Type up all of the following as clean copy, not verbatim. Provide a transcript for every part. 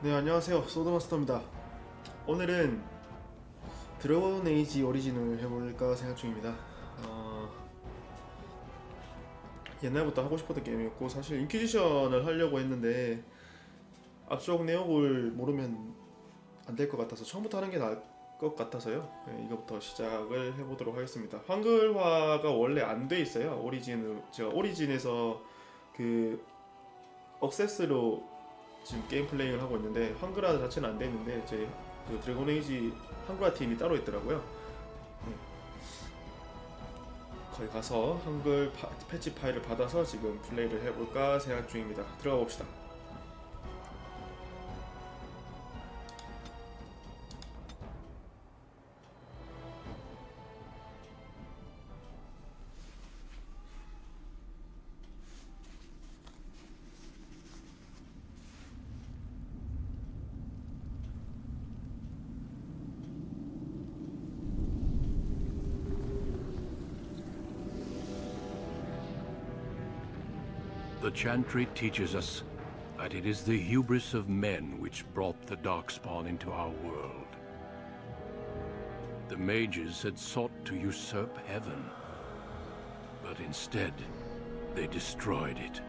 네, 안녕하세요. 소드마스터입니다. 오늘은 드래곤 에이지 오리진을 해볼까 생각 중입니다. 옛날부터 하고 싶었던 게임이었고, 사실 인퀴지션을 하려고 했는데 앞쪽 내용을 모르면 안 될 것 같아서 처음부터 하는 게 나을 것 같아서요. 네, 이거부터 시작을 해보도록 하겠습니다. 한글화가 원래 안 돼 있어요. 제가 오리진에서 그 억세스로 지금 게임 플레이를 하고 있는데 한글화 자체는 안 돼 있는데 제 그 드래곤 에이지 한글화 팀이 따로 있더라고요. 네. 거기 가서 패치 파일을 받아서 지금 플레이를 해볼까 생각 중입니다. 들어가 봅시다. The Chantry teaches us that it is the hubris of men which brought the Darkspawn into our world. The mages had sought to usurp heaven, but instead they destroyed it.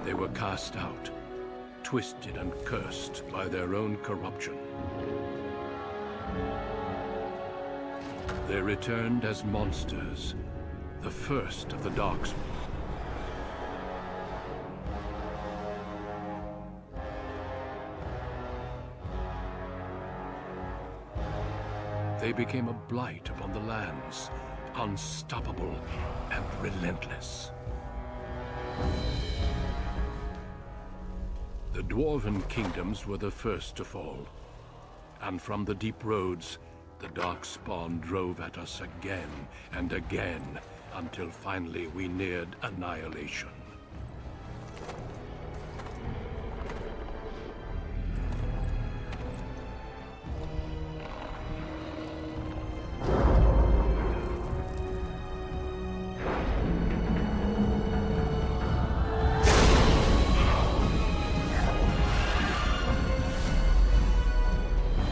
They were cast out, twisted and cursed by their own corruption. They returned as monsters, the first of the Darkspawn. They became a blight upon the lands, unstoppable and relentless. The Dwarven kingdoms were the first to fall, and from the deep roads, the Darkspawn drove at us again and again, until finally we neared annihilation.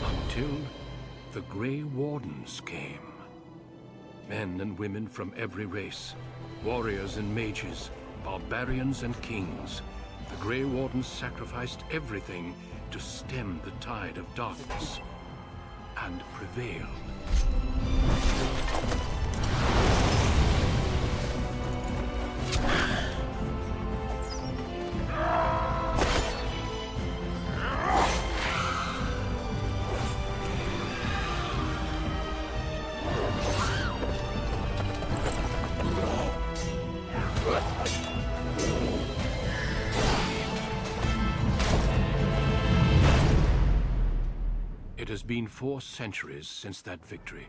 Until the Grey Wardens came. Men and women from every race, warriors and mages, barbarians and kings. The Grey Wardens sacrificed everything to stem the tide of darkness, and prevailed. It has been 4 centuries since that victory,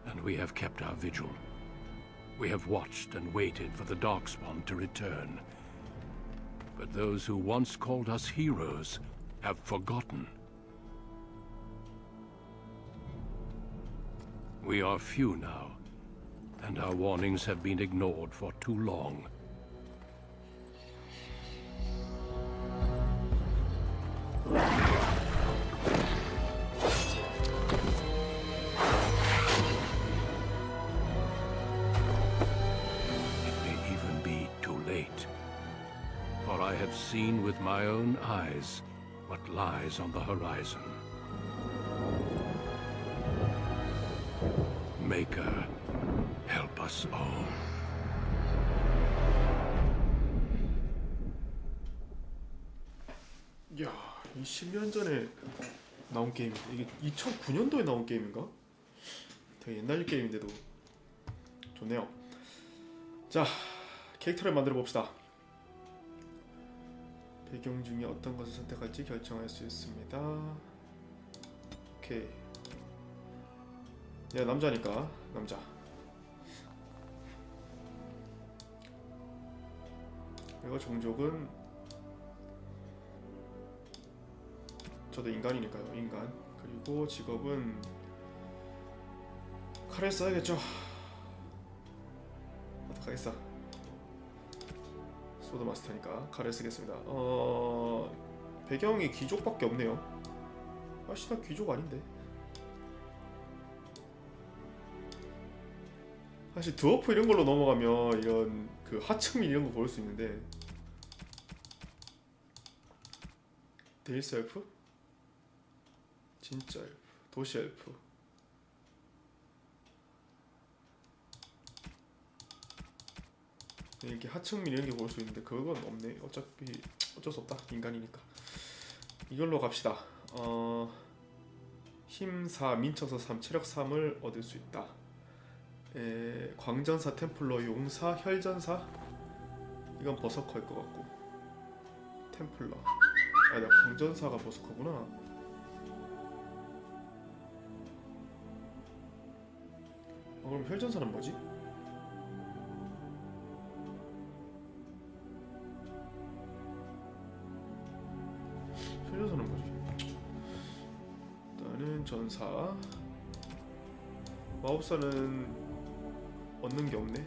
and we have kept our vigil. We have watched and waited for the Darkspawn to return. But those who once called us heroes have forgotten. We are few now, and our warnings have been ignored for too long. For I have seen with my own eyes what lies on the horizon. Maker, help us all. 이야, 이 10년 전에 나온 게임인데 이게 2009년도에 나온 게임인가? 되게 옛날 게임인데도 좋네요. 자, 캐릭터를 만들어 봅시다. 배경 중에 어떤 것을 선택할지 결정할 수 있습니다. 오케이. 내가 남자니까 남자. 그리고 종족은 저도 인간이니까요. 인간. 그리고 직업은 칼을 써야겠죠. 어떡하겠어. 소드마스터니까 칼을 쓰겠습니다. 배경이 귀족밖에 없네요. 아씨 나 귀족 아닌데. 사실 드워프 이런 걸로 넘어가면 이런 그 하층민 이런 거 볼 수 있는데 데일스 엘프? 진짜 엘프, 도시 엘프. 이렇게 하층민 이런 게 볼 수 있는데 그건 없네. 어차피 어쩔 수 없다. 인간이니까. 이걸로 갑시다. 힘 4, 민첩서 3, 체력 3을 얻을 수 있다. 광전사, 템플러, 용사, 혈전사. 이건 버서커일 것 같고. 템플러. 아니다, 광전사가 버서커구나. 그럼 혈전사는 뭐지? 혈전사는 뭐지? 일단은 전사. 마법사는 얻는 게 없네.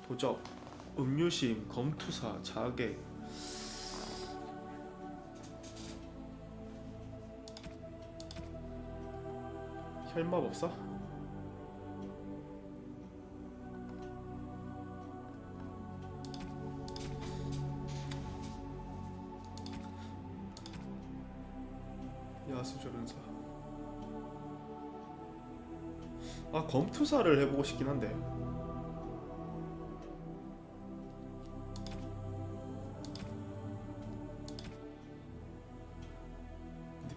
도적, 음유심, 검투사, 자객. 혈마법사? 야수조련사. 아, 검투사를 해보고 싶긴 한데.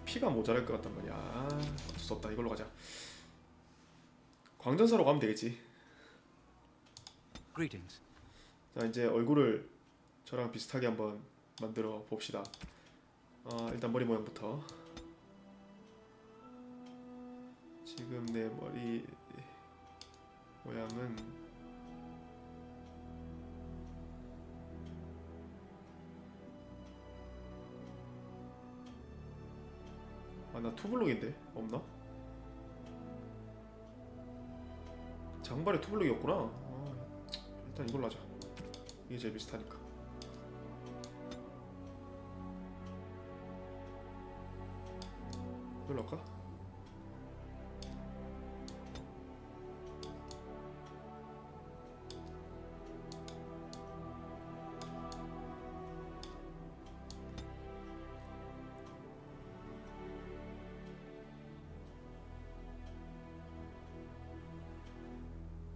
피가 모자랄 것 같단 말이야. 어쩔 수 없다. 이걸로 가자. 광전사로 가면 되겠지. Greetings. 자, 이제 얼굴을 저랑 비슷하게 한번 만들어 봅시다. 일단 머리 모양부터. 지금 내 머리 모양은 나 투블록인데? 없나? 장발에 투블록이 없구나. 일단 이걸로 하자. 이게 제일 비슷하니까. 이걸로 할까?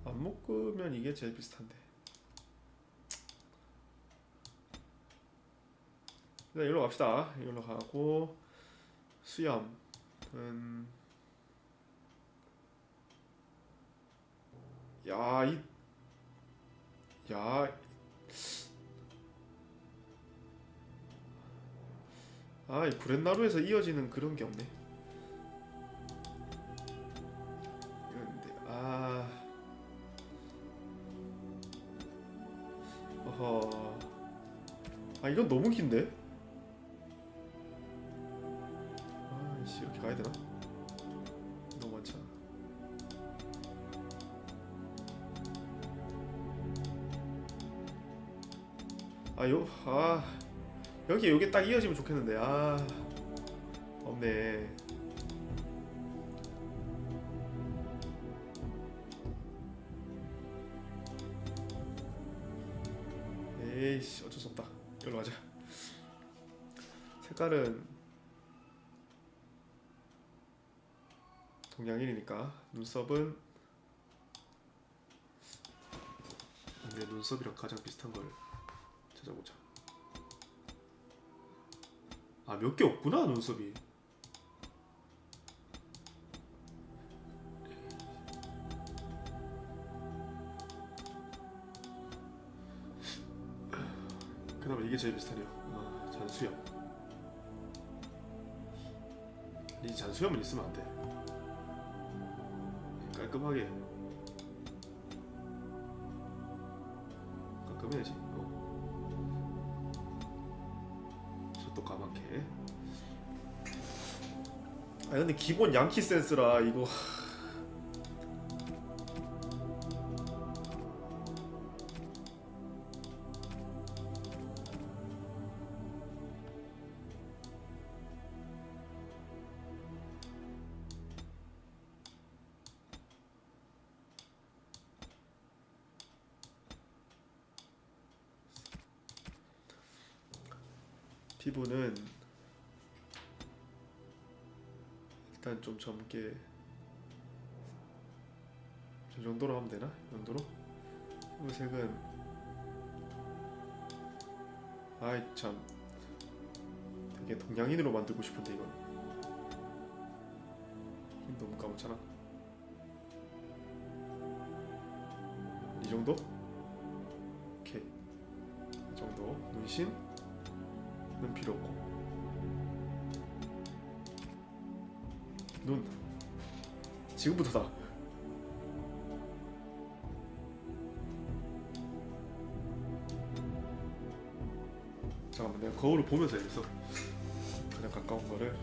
안 묶으면 이게 제일 비슷한데. 일단 이걸로 갑시다. 이걸로 가고 수염은 야, 이 구렛나루에서 이어지는 그런 게 없네. 이건데 어허. 이건 너무 긴데? 아이씨, 이렇게 가야 되나? 너무 많잖아. 여기 요게 딱 이어지면 좋겠는데. 없네. 에이씨, 어쩔 수 없다. 이걸로 가자. 색깔은 동양인이니까 눈썹은 내 눈썹이랑 가장 비슷한 걸 찾아보자. 몇 개 없구나 눈썹이. 그나마 이게 제일 비슷하네요. 잔수염. 이 잔수염은 있으면 안 돼. 깔끔하게 깔끔해야지. 또 까맣게. 아 근데 기본 양키 센스라 이거. 피부는 일단 좀 젊게 저 정도로 하면 되나? 이 정도로? 피부색은 아이 참 되게 동양인으로 만들고 싶은데 이건 너무 까맣잖아. 이 정도? 오케이. 이 정도. 문신 는 필요 없고 눈 지금부터다. 잠깐만 내가 거울을 보면서 해서 가장 가까운 거를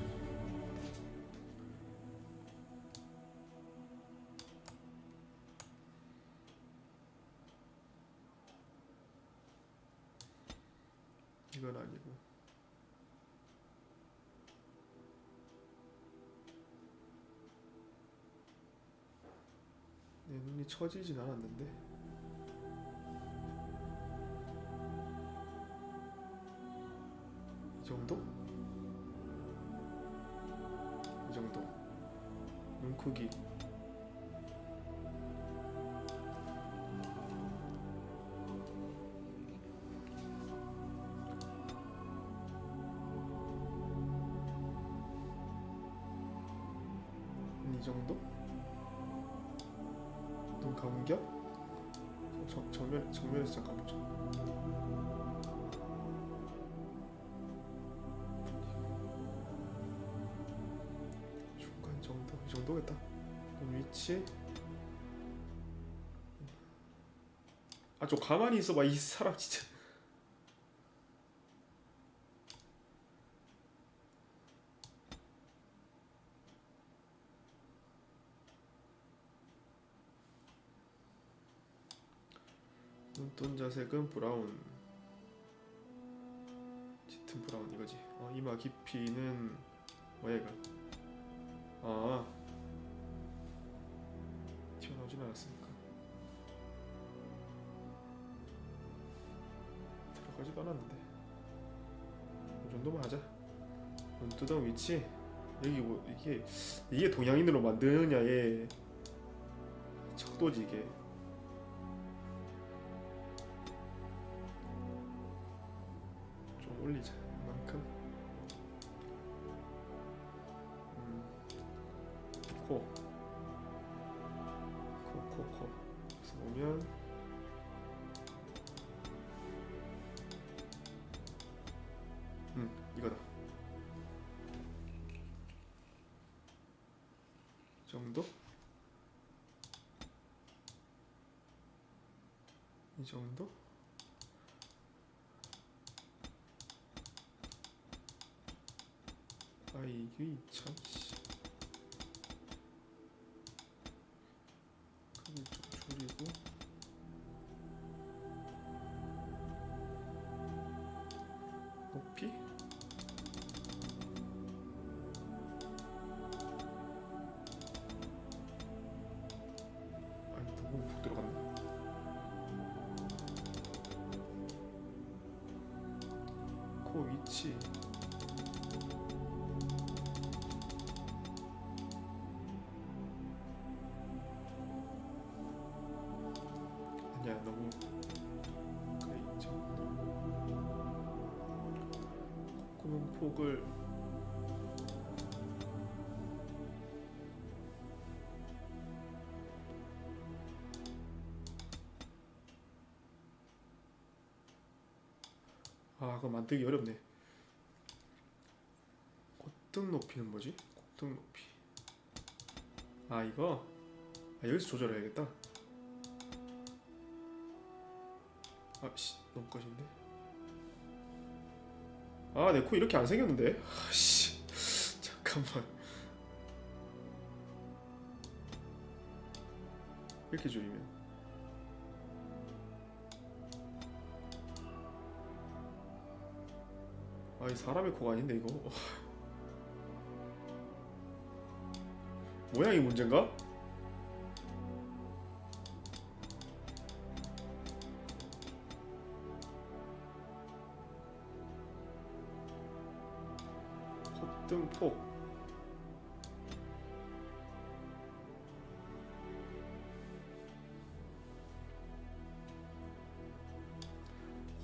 이건 아니고 내 눈이 처지진 않았는데 이 정도? 이 정도 눈 크기 이 정도? 눈 감겨? 정면에서 잠깐 보자. 중간 정도? 이 정도겠다. 눈 위치. 아 좀 가만히 있어봐 이 사람 진짜. 눈동자 색은 브라운, 짙은 브라운 이거지. 이마 깊이는 뭐야 이거? 아 튀어나오진 않았으니까 들어가지도 않았는데 이 정도만 하자. 눈두덩 위치 여기 뭐 이게 동양인으로 만드느냐의 척도지 이게. 올리자 이만큼. 코 그래서 보면 이거다. 이 정도? 이 정도? 아 이게 참 크기 좀 줄이고 높이 아니 너무 푹 들어갔네. 코 위치 아니야 너무 거의 이 정도. 콧구멍 폭을 그거 만들기 어렵네. 콧등 높이는 뭐지? 콧등 높이. 아 이거? 아 여기서 조절해야겠다. 아씨 너무 것인데. 아 내 코 이렇게 안 생겼는데? 아씨 잠깐만. 이렇게 줄이면 아 이 사람의 코가 아닌데 이거. 모양이 문제인가? 콧등폭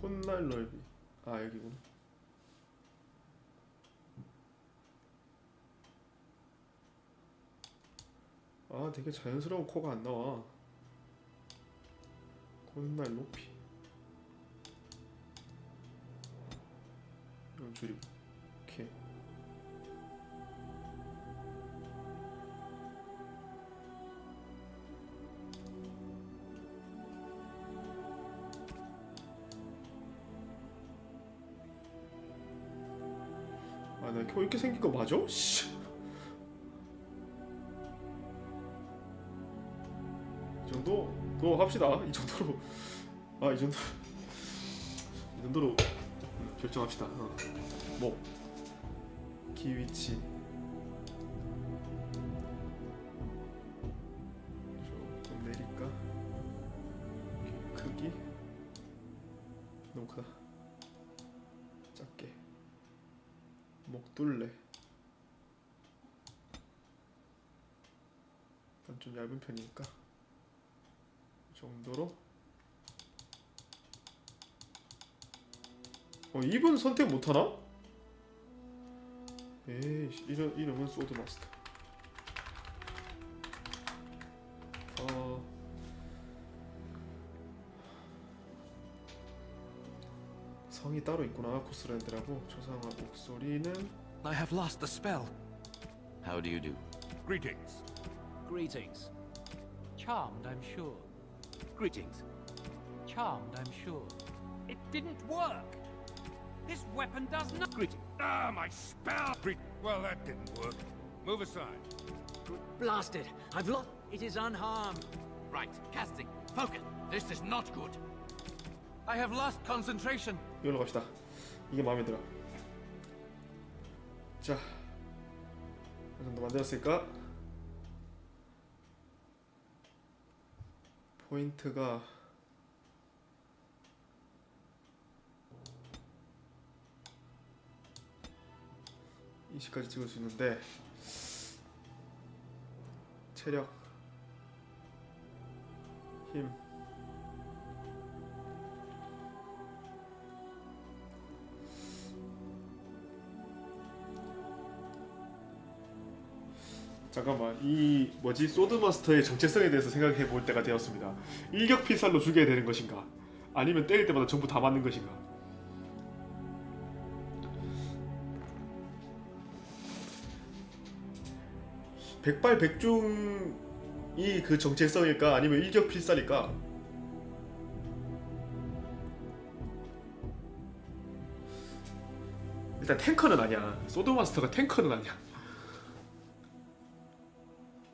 콧날 넓이 아 여기구나. 아 되게 자연스러운 코가 안 나와. 콧날 높이 이건 줄이고 오케이. 아 나 코 이렇게 생긴 거 맞아? 씨. 이 정도 그거 합시다. 이 정도로 아 이 정도로 결정합시다. 목, 귀 위치 조금 내릴까? 귀 크기 너무 크다. 작게. 목 둘레 일단 좀 얇은 편이니까 이 정도로. 입은 선택 못하나? 에이 이름은 소드마스터. 성이 따로 있구나. 코스랜드라고. 초상화 목소리는 I have lost the spell. How do you do? Greetings. Greetings. Charmed, I'm sure. Greetings. Charmed, I'm sure. It didn't work. This weapon does not. Greetings. Ah, my spell! Well, that didn't work. Move aside. Blast it. I've lost. It is unharmed. Right, casting. Focus. This is not good. I have lost concentration. 이걸로 갑시다. 이게 마음에 들어. 자, 이 정도 만들었으니까 포인트가 이시까지 찍을 수 있는데 체력, 힘, 잠깐만 이 뭐지 소드마스터의 정체성에 대해서 생각해 볼 때가 되었습니다. 일격 필살로 죽여야 되는 것인가? 아니면 때릴 때마다 전부 다 맞는 것인가? 백발백중이 그 정체성일까? 아니면 일격 필살일까? 일단 탱커는 아니야. 소드마스터가 탱커는 아니야.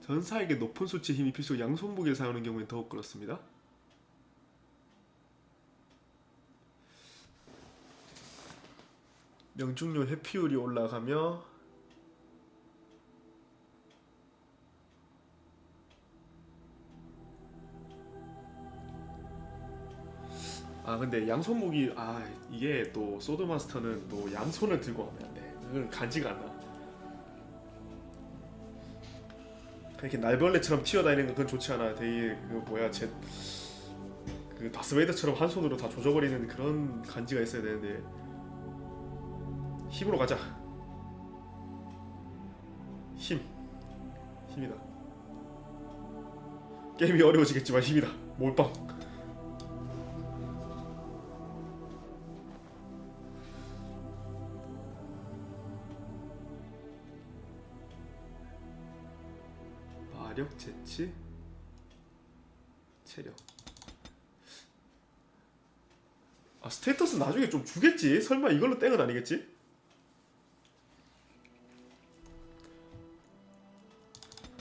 전사에게 높은 수치의 힘이 필수로 양손무기를 사용하는 경우엔 더욱 그렇습니다. 명중률 회피율이 올라가며 근데 양손무기 이게 또 소드마스터는 또 양손을 들고 가면 안 돼. 그건 간지가 안 나. 이렇게 날벌레처럼 튀어다니는 건 그건 좋지 않아. 되게 그 뭐야 그 다스베이더처럼 한 손으로 다 조져버리는 그런 간지가 있어야 되는데 힘으로 가자. 힘이다. 게임이 어려워지겠지만 힘이다. 몰빵. 마력, 재치, 체력. 아, 스테이터스 나중에 좀 주겠지? 설마 이걸로 땡은 아니겠지?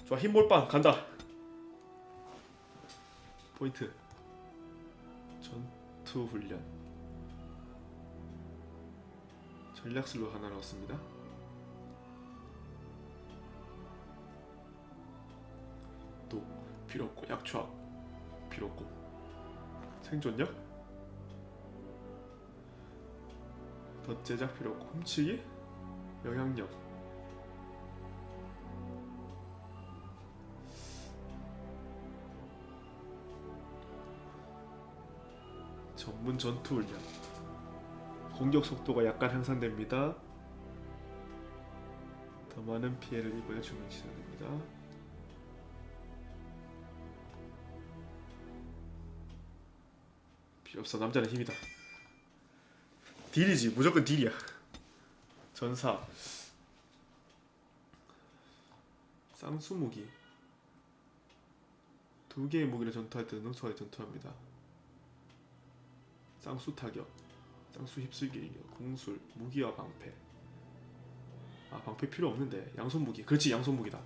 좋아, 힘몰빵 간다. 포인트 전투 훈련. 전략 슬롯 하나 넣었습니다. 또 필요 없고, 약초학 필요 없고, 생존력, 덧제작 필요 없고, 훔치기, 영향력, 전문 전투 훈련. 공격 속도가 약간 향상됩니다. 더 많은 피해를 입어야 주문 지속됩니다. 필요 없어. 남자는 힘이다. 딜이지. 무조건 딜이야. 전사. 쌍수 무기. 두 개의 무기를 전투할 때 능숙하게 전투합니다. 쌍수 타격, 쌍수 휩쓸기 일격, 공술, 무기와 방패. 아, 방패 필요 없는데. 양손 무기. 그렇지, 양손 무기다.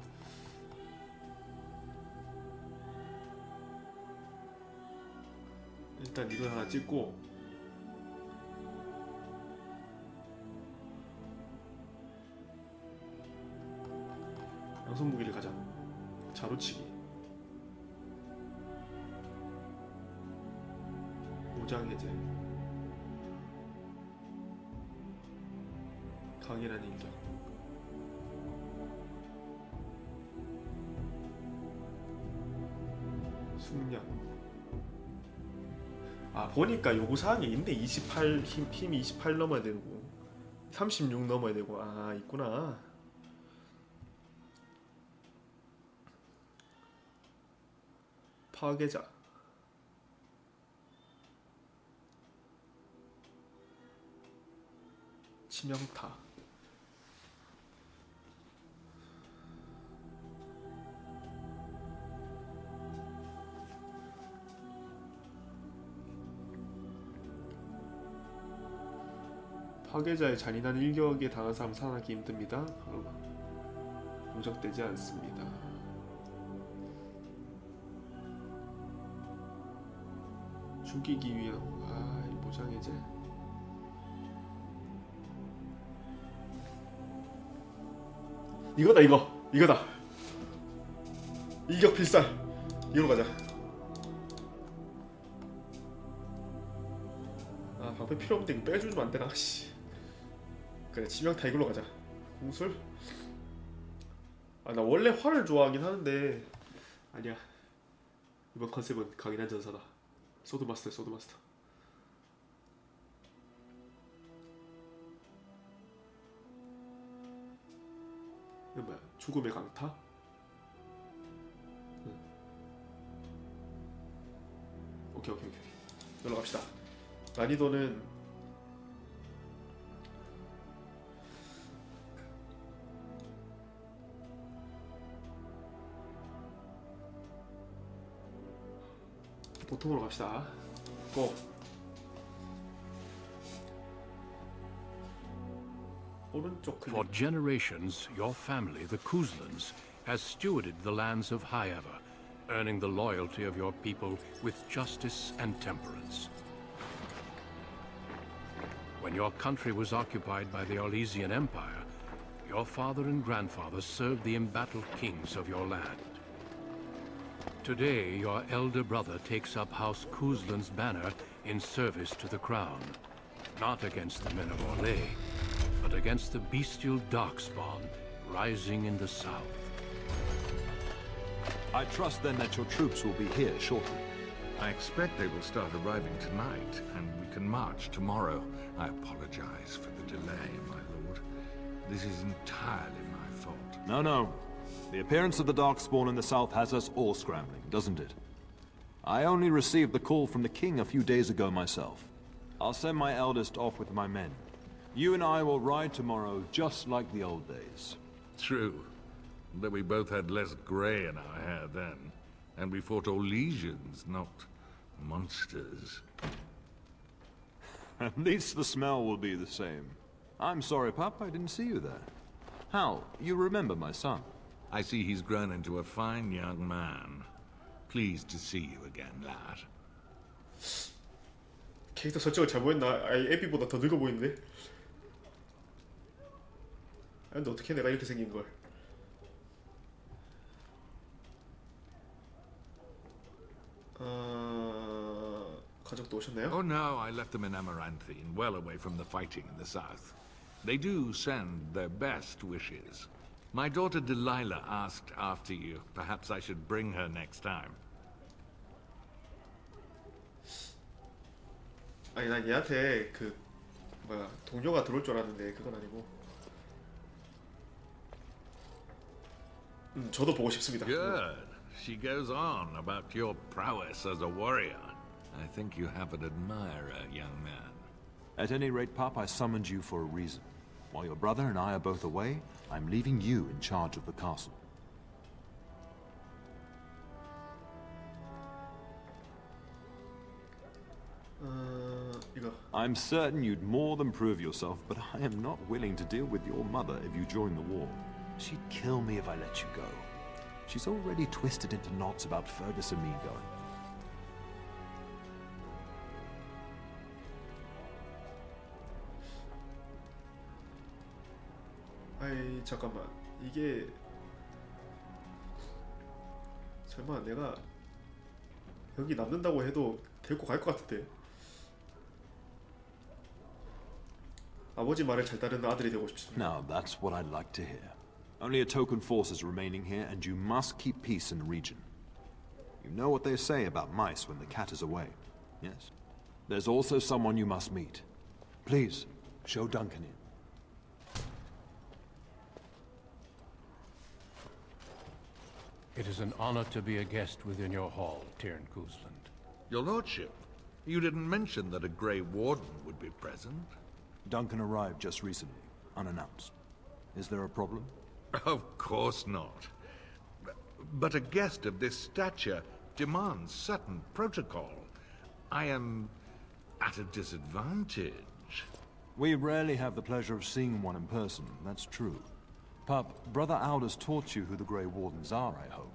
일단 이걸 하나 찍고, 양손 무기를 가자. 자루치기, 무장 해제, 강인한 일격, 숙련. 아, 보니까 요구사항이 있네. 28 힘이 28 넘어야 되고 36 넘어야 되고. 아, 있구나. 파괴자, 치명타, 파괴자의 잔인한 일격에 당한 사람 살아나기 힘듭니다. 누적되지 않습니다. 죽이기 위한 이 무장해제. 이거다, 이거다. 일격 필살. 이걸로 가자. 아, 방패 필요 없는데 이거 빼주면 안 되나? 씨. 그래, 치명타 이걸로 가자. 공술. 아, 나 원래 활을 좋아하긴 하는데 아니야. 이번 컨셉은 강인한 전사다. 소드마스터, 소드마스터. 이거 뭐야? 죽음의 강타? 응. 오케이. 여기로 갑시다. 난이도는 보통으로 갑시다. 고! 오른쪽 클릭. For generations, your family, the Kuzlans, has stewarded the lands of Highever, earning the loyalty of your people with justice and temperance. When your country was occupied by the Orlesian Empire, your father and grandfather served the embattled kings of your land. Today, your elder brother takes up House Kuzlan's banner in service to the crown, not against the men of Orlais, but against the bestial darkspawn rising in the south. I trust then that your troops will be here shortly. I expect they will start arriving tonight, and we can march tomorrow. I apologize for the delay, my lord. This is entirely my fault. No. The appearance of the Darkspawn in the south has us all scrambling, doesn't it? I only received the call from the king a few days ago myself. I'll send my eldest off with my men. You and I will ride tomorrow just like the old days. True. Though we both had less grey in our hair then, and we fought all legions, not monsters. At least the smell will be the same. I'm sorry, Pup, I didn't see you there. Hal, you remember my son? I see he's grown into a fine young man. Pleased to see you again, lad. 캐릭터 설정을 잘못했나? 아예 에비보다 더 늙어 보이는데? 아, 근데 어떻게 내가 이렇게 생긴 걸? 가족도 오셨나요? Oh no, I left them in Amaranthine, well away from the fighting in the south. They do send their best wishes. My daughter Delilah asked after you. Perhaps I should bring her next time. 아니 난 얘한테 그 뭐야 동료가 들어올 줄 알았는데 그건 아니고. 저도 보고 싶습니다. Good. She goes on about your prowess as a warrior. I think you have an admirer, young man. At any rate, Pup, I summoned you for a reason. While your brother and I are both away, I'm leaving you in charge of the castle. 이거. I'm certain you'd more than prove yourself, but I am not willing to deal with your mother if you join the war. She'd kill me if I let you go. She's already twisted into knots about Fergus and me going. 아이 잠깐만 이게 설마 내가 여기 남는다고 해도 데리고 갈 것 같은데. 아버지 말을 잘 따르는 아들이 되고 싶습니다. Now, that's what I'd like to hear. Only a token force is remaining here, and you must keep peace in the region. You know what they say about mice when the cat is away, yes? There's also someone you must meet. Please, show Duncan in. It is an honor to be a guest within your hall, Tyrn Cousland. Your lordship, you didn't mention that a Grey Warden would be present. Duncan arrived just recently, unannounced. Is there a problem? Of course not. But a guest of this stature demands certain protocol. I am at a disadvantage. We rarely have the pleasure of seeing one in person, that's true. Pup, Brother Aldous taught you who the Grey Wardens are, I hope.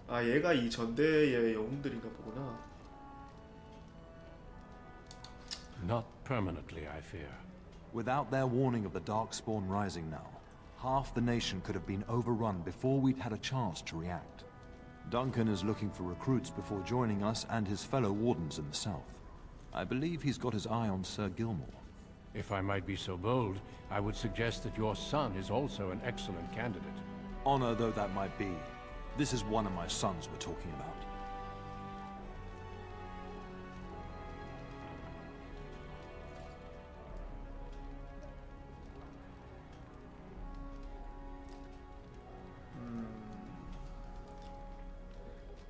아 얘가 이 전대의 영웅들인가 보구나. Not permanently, I fear. Without their warning of the Darkspawn rising now, half the nation could have been overrun before we'd had a chance to react. Duncan is looking for recruits before joining us and his fellow wardens in the south. I believe he's got his eye on Sir Gilmore. If I might be so bold, I would suggest that your son is also an excellent candidate. Honor though that might be, this is one of my sons we're talking about.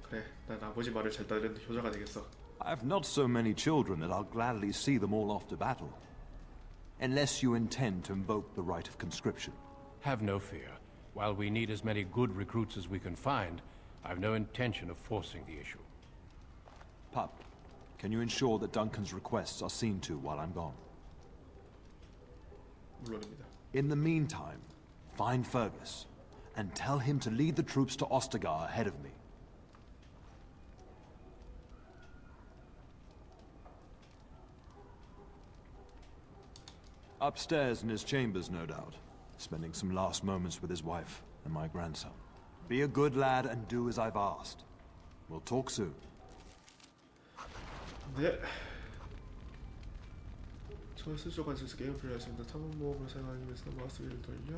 그래, 난 아버지 말을 잘 따르는 효자가 되겠어. I have not so many children that I'll gladly see them all off to battle. Unless you intend to invoke the right of conscription. Have no fear. While we need as many good recruits as we can find, I've no intention of forcing the issue. Pup, can you ensure that Duncan's requests are seen to while I'm gone? 물론입니다. In the meantime, find Fergus, and tell him to lead the troops to Ostagar ahead of me. Upstairs in his chambers, no doubt. Spending some last moments with his wife and my grandson. Be a good lad and do as I've asked. We'll talk soon. 네. 철수조 관측에서 게임을 플레이했습니다. 탐험 모험을 사용하기 위해서는 마우스 위를 돌려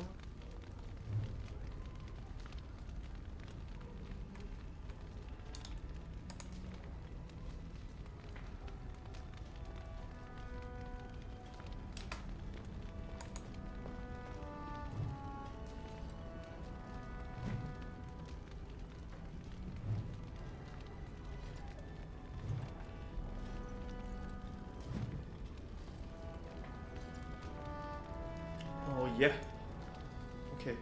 예. 오케이.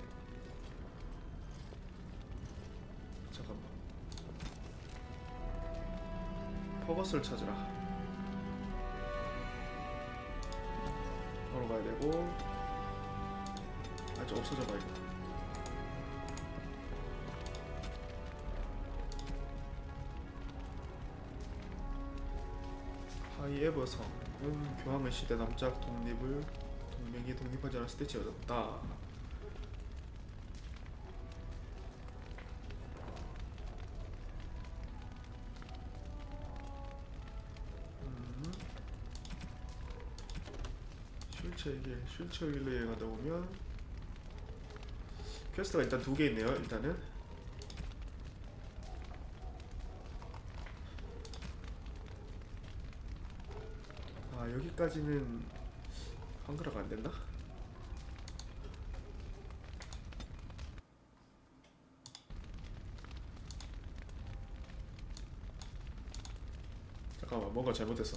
잠깐만. 퍼거스를 찾으라. 바로 가야 되고. 아직 없어져 봐 이거. 하이에버 성은 교황의 시대 남작 동맹이 독립하지 않았을 때 지어졌다. 쉴츠에게 여행하다 보면 퀘스트가 일단 2개 있네요. 일단은 여기까지는 한글화가 안 됐나? 잠깐만, 뭔가 잘못됐어.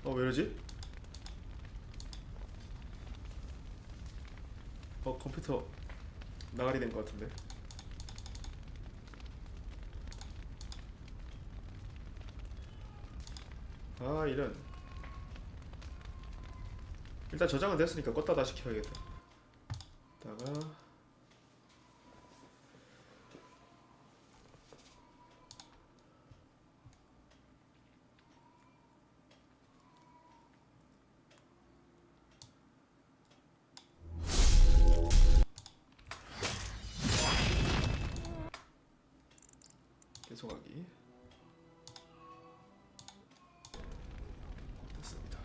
왜 이러지? 컴퓨터 나가리 된 것 같은데. 이런. 일단 저장은 됐으니까 껐다 다시 켜야겠다. 다가 계속하기 됐습니다.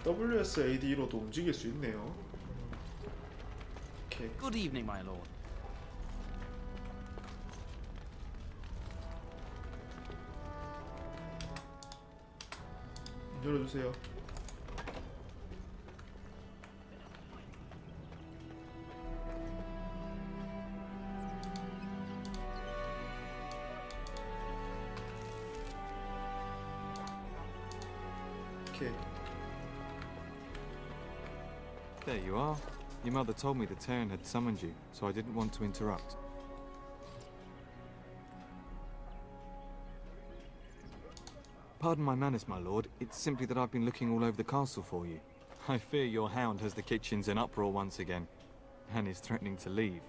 WSAD로도 움직일 수 있네요. 오케이. Good evening, my lord. 열어주세요. 오케이. There you are. Your mother told me the Terran had summoned you, so I didn't want to interrupt. Pardon my manners, my lord. It's simply that I've been looking all over the castle for you. I fear your hound has the kitchens in uproar once again, and is threatening to leave.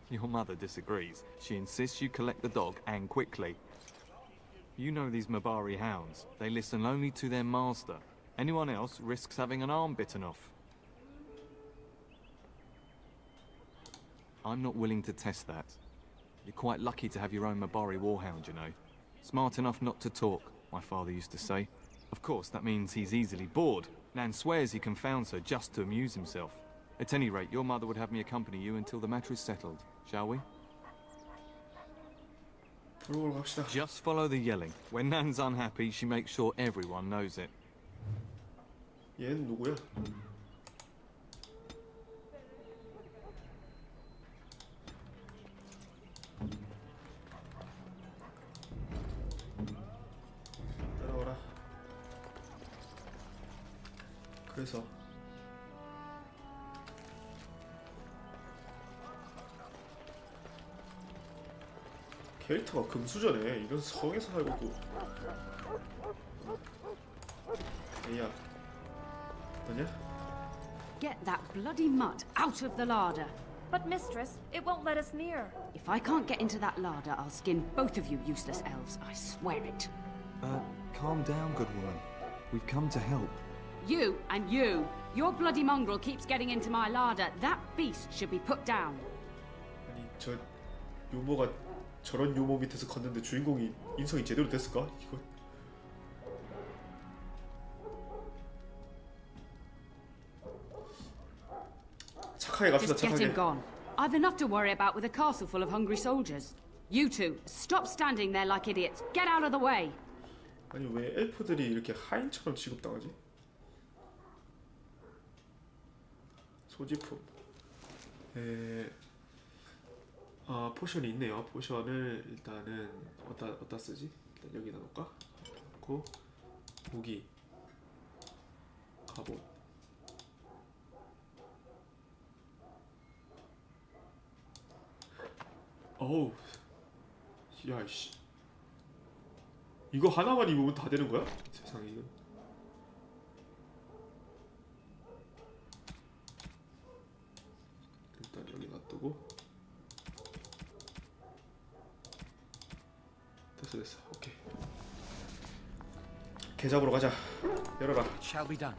Your mother disagrees. She insists you collect the dog, and quickly. You know these Mabari hounds. They listen only to their master. Anyone else risks having an arm bitten off. I'm not willing to test that. You're quite lucky to have your own Mabari warhound, you know. Smart enough not to talk, my father used to say. Of course, that means he's easily bored. Nan swears he confounds her just to amuse himself. At any rate, your mother would have me accompany you until the matter is settled. Shall we? Just follow the yelling. When Nan's unhappy, she makes sure everyone knows it. 얘는 누구야? 따라와라. 그래서 캐릭터가 금수저네. 이건 성에서 살고 있고. 얘야, 어떠냐? Get that bloody mutt out of the larder. But mistress, it won't let us near. If I can't get into that larder, I'll skin both of you useless elves. I swear it. Calm down, good woman. We've come to help. You and you. Your bloody mongrel keeps getting into my larder. That beast should be put down. 아니 저 유모가 저런 유머 밑에서 컸는데 주인공이 인성이 제대로 됐을까? 이거 착하게 갑시다. Just get him 착하게. gone. I've enough to worry about with a castle full of hungry soldiers. You two, stop standing there like idiots. Get out of the way. 아니 왜 엘프들이 이렇게 하인처럼 취급당하지? 소지품. 포션이 있네요. 포션을 일단은 어디다 쓰지? 일단 여기다 놓을까? 놓고 무기, 갑옷. 어우, 야이씨. 이거 하나만 입으면 다 되는 거야? 세상에 이거. 일단 여기 놔두고. 됐어. 오케이. 개 잡으러 가자. 열어라. It shall be done.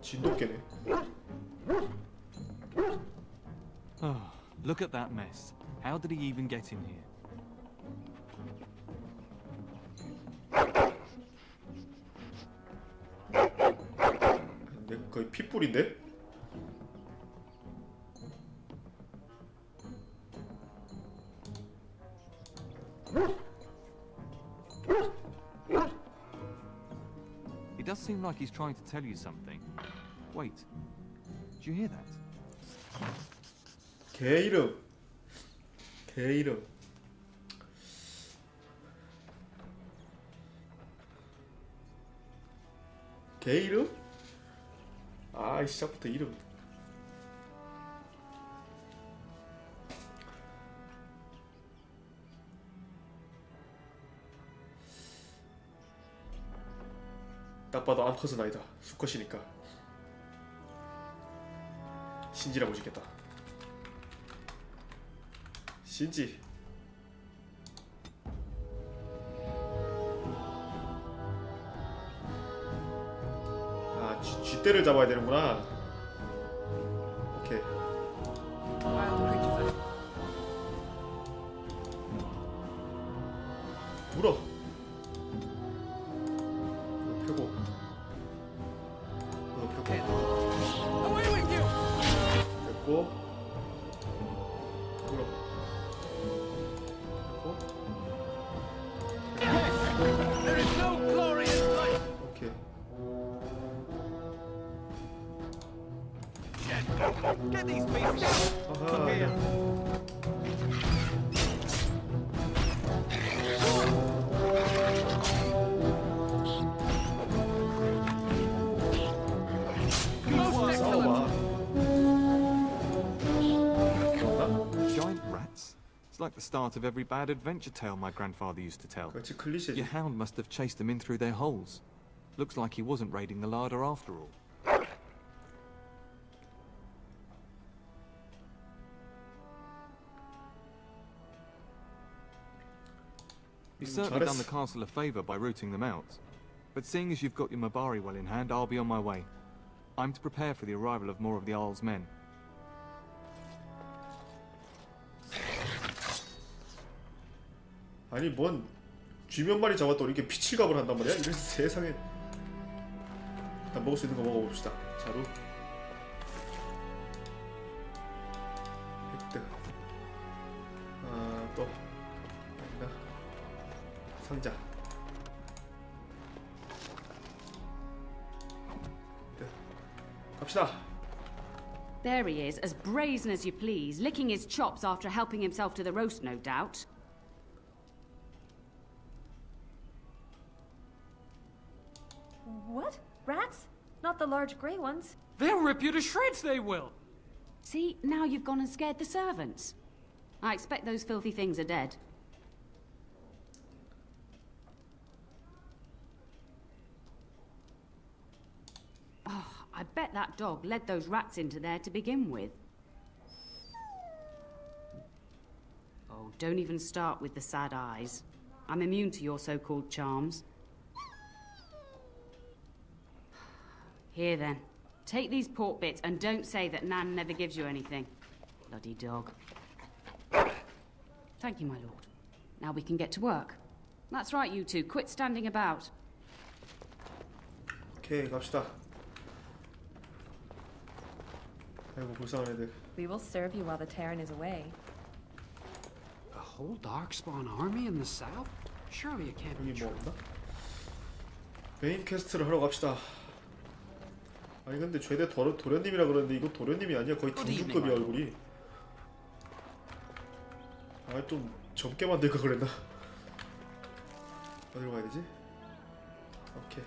진돗개네. Oh, look at that mess. How did he even get in here? 내 거의 핏불인데? He does seem like he's trying to tell you something. Wait, did you hear that? 개 이름. 개 이름. 개 이름? 아, 시작부터 이름. 딱 봐도 암컷은 아니다. 수컷이니까. 신지라고 짓겠다. 신지. 아, 쥐떼를 잡아야 되는구나. 오케이. 물어. 펴고. 펴고. Away with you! 됐고. 물어. There is no glory in life. 오케이. Get these beasts out. 아하. 싸워봐. Giant rats? It's like the start of every bad adventure tale my grandfather used to tell. 그렇지, 클리셰지. Your hound must have chased them in through their holes. Looks like he wasn't raiding the larder after all. You've certainly done the castle a favour by rooting them out. But seeing as you've got your Mabari well in hand, I'll be on my way. I'm to prepare for the arrival of more of the Isle's men. 아니 뭔 쥐몇 마리 잡았다 이렇게 피칠갑을 한단 말이야? 이런 세상에. 일단 먹을 수 있는 거 먹어봅시다. 자루. 획득. 또 아닌가? 상자. 네. 갑시다. There he is, as brazen as you please, licking his chops after helping himself to the roast, no doubt. What? Rats? Not the large grey ones. They'll rip you to shreds, they will! See, now you've gone and scared the servants. I expect those filthy things are dead. Oh, I bet that dog led those rats into there to begin with. Oh, don't even start with the sad eyes. I'm immune to your so-called charms. Here then, Take these pork bits and don't say that Nan never gives you anything. Bloody dog. Thank you, my lord. Now we can get to work. That's right, you two. Quit standing about. 오케이, 갑시다. 아이고, 불쌍한 애들. We will serve you while the Terran is away. A whole Darkspawn army in the south? Surely it can't be 여기 true. 뭐 없나? 메인 퀘스트를 하러 갑시다. 아니 근데 죄대 도련님이라 그러는데 이거 도련님이 아니야. 거의 중주급이야 얼굴이. 아 좀 젊게 만들 걸 그랬나? 어디로 가야 되지? 오케이.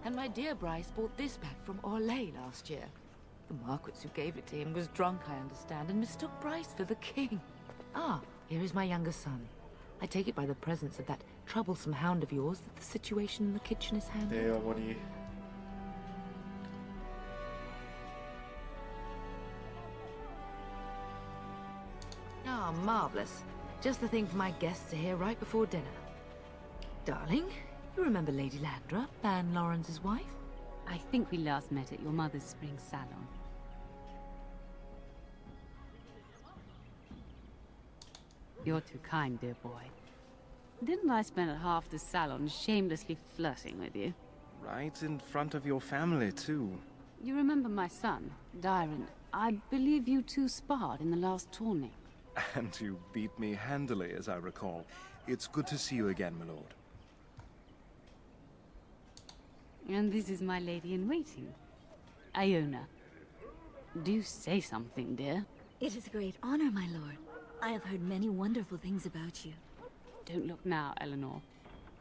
And my dear Bryce bought this back from Orlais last year. The Marquess who gave it to him was drunk, I understand, and mistook Bryce for the king. Ah, here is my younger son. I take it by the presence of that troublesome hound of yours that the situation in the kitchen is handled. 네 어머니. Ah, marvelous. Just the thing for my guests to hear right before dinner. Darling, you remember Lady Landra, Ban Lawrence's wife? I think we last met at your mother's spring salon. You're too kind, dear boy. Didn't I spend half the salon shamelessly flirting with you? Right in front of your family, too. You remember my son, Dyron. I believe you two sparred in the last tourney. And you beat me handily, as I recall. It's good to see you again, my lord. And this is my lady-in-waiting, Iona. Do say something, dear. It is a great honor, my lord. I have heard many wonderful things about you. Don't look now, Eleanor.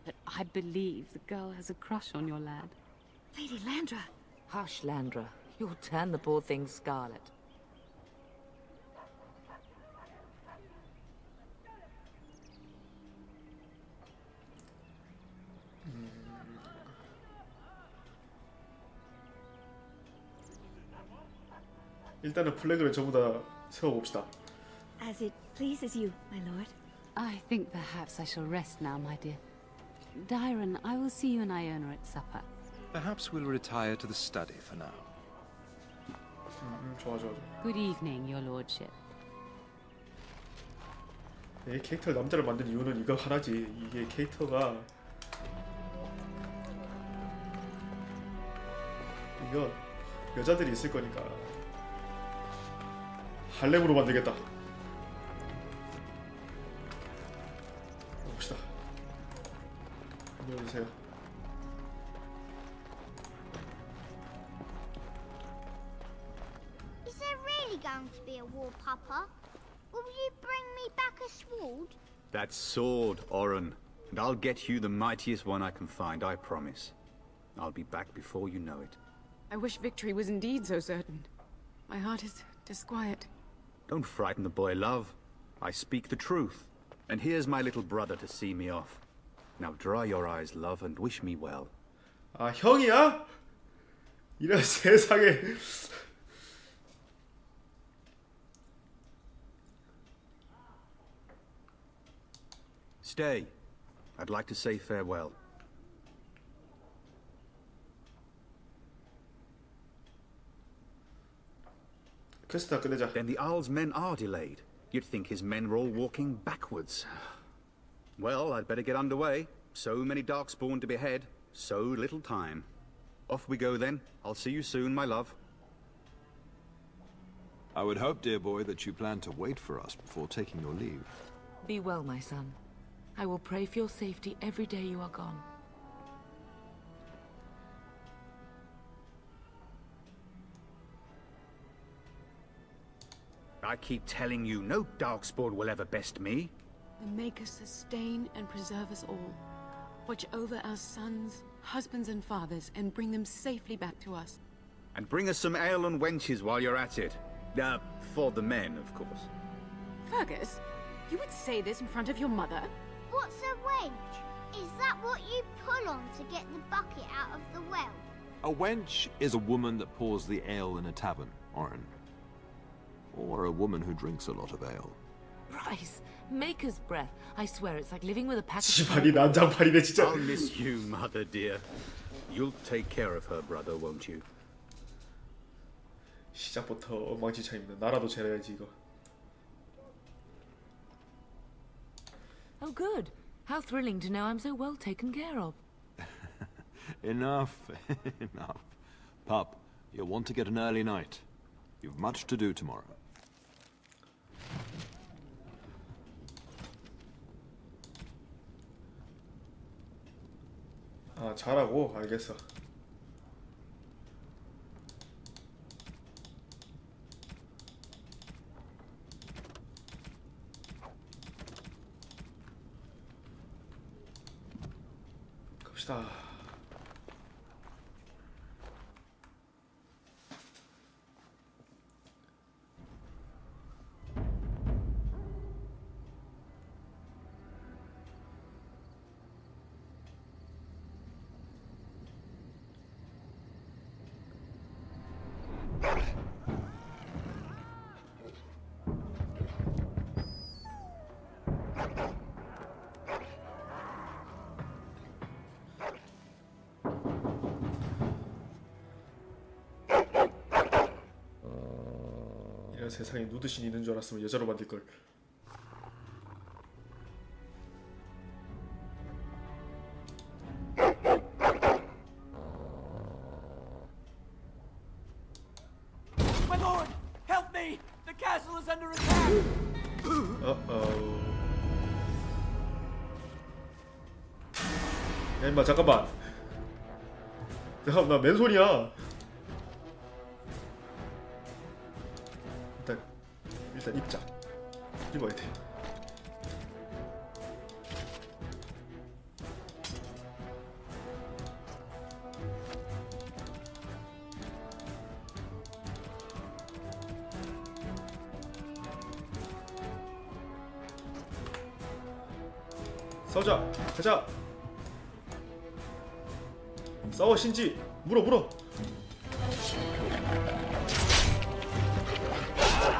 But I believe the girl has a crush on your lad. Lady Landra! Hush, Landra. You'll turn the poor thing scarlet. 일단은 플래그를 전부 다 세워봅시다. As it pleases you, my lord. I think perhaps I shall rest now, my dear. Dyron, I will see you and Iona at supper. Perhaps we'll retire to the study for now. 좋아. Good evening, your lordship. 이 캐릭터를 남자를 만든 이유는 이거 하나지. 이게 캐릭터가 이거 여자들이 있을 거니까 할렘으로 만들겠다. 봅시다. 눌러주세요. Is there really going to be a war, Papa? Will you bring me back a sword? That sword, Oren. And I'll get you the mightiest one I can find, I promise. I'll be back before you know it. I wish victory was indeed so certain. My heart is disquiet. Don't frighten the boy, love. I speak the truth. And here's my little brother to see me off. Now dry your eyes, love, and wish me well. 아, 형이야? 이런 세상에. Stay. I'd like to say farewell. 퀘스트 다 끝내자. Then the Arl's men are delayed. You'd think his men were all walking backwards. Well, I'd better get underway. So many Darkspawn to behead, so little time. Off we go then. I'll see you soon, my love. I would hope, dear boy, that you plan to wait for us before taking your leave. Be well, my son. I will pray for your safety every day you are gone. I keep telling you, no Darkspawn will ever best me. The Maker sustain and preserve us all. Watch over our sons, husbands and fathers, and bring them safely back to us. And bring us some ale and wenches while you're at it. For the men, of course. Fergus, you would say this in front of your mother? What's a wench? Is that what you pull on to get the bucket out of the well? A wench is a woman that pours the ale in a tavern, Oren. Or a woman who drinks a lot of ale. Bryce, Maker's breath. I swear it's like living with a pack of... 지발이 난장판이네 진짜. I'll miss you, mother dear. You'll take care of her brother, won't you? 시작부터 엉망진창입니다. 나라도 잘해야지 이거. Oh, good. How thrilling to know I'm so well taken care of. Enough, enough. Pup, you'll want to get an early night. You've much to do tomorrow. 아, 잘하고 알겠어. 갑시다. 이런 세상에 누드신이 있는 줄 알았으면 여자로 만들 걸. My lord, help me! The castle is under attack. 야 임마 잠깐만. 나 맨손이야. 일단 입자. 입어야 돼. 싸우자. 가자. 싸워 신지. 물어.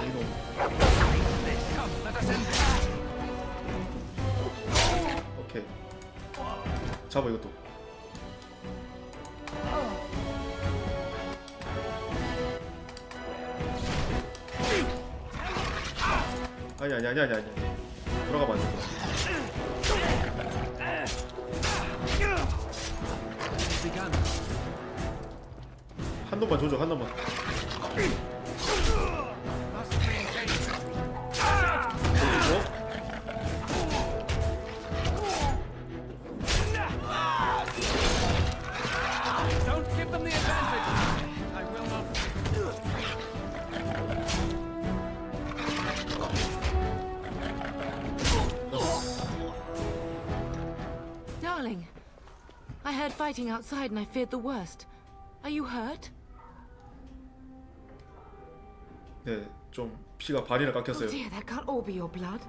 이놈. 오케이. 잡아 이것도. 아니. 돌아가면 안 돼. 한 놈만 줘줘, 한 놈만. Don't give them the advantage. I will not. Darling, I heard fighting outside and I feared the worst. Are you hurt? 네, 좀 피가 반이나 Oh 깎였어요. dear, that can't all be your blood.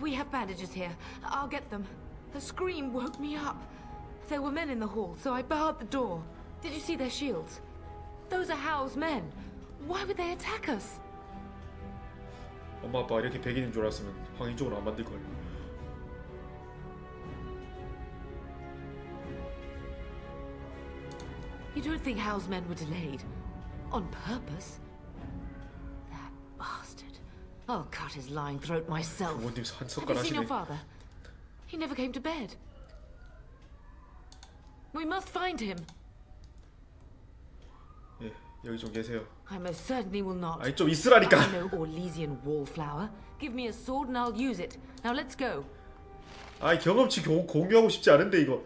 We have bandages here. I'll get them. The scream woke me up. There were men in the hall, so I barred the door. Did you see their shields? Those are Hal's men. Why would they attack us? 엄마 아빠가 이렇게 백인인 줄 알았으면 황인 쪽으로 안 만들 걸. You don't think Hal's men were delayed? On purpose? That bastard. I'll cut his lying throat myself. 부모님 한 Have 숟갈 you seen your 하시네. father? He never came to bed. We must find him. 예, 여기 좀 계세요. I most certainly will not. 아니 좀 있으라니까. I'm no Orlesian wallflower. Give me a sword and I'll use it. Now let's go. 아이 경험치 공유하고 싶지 않은데 이거.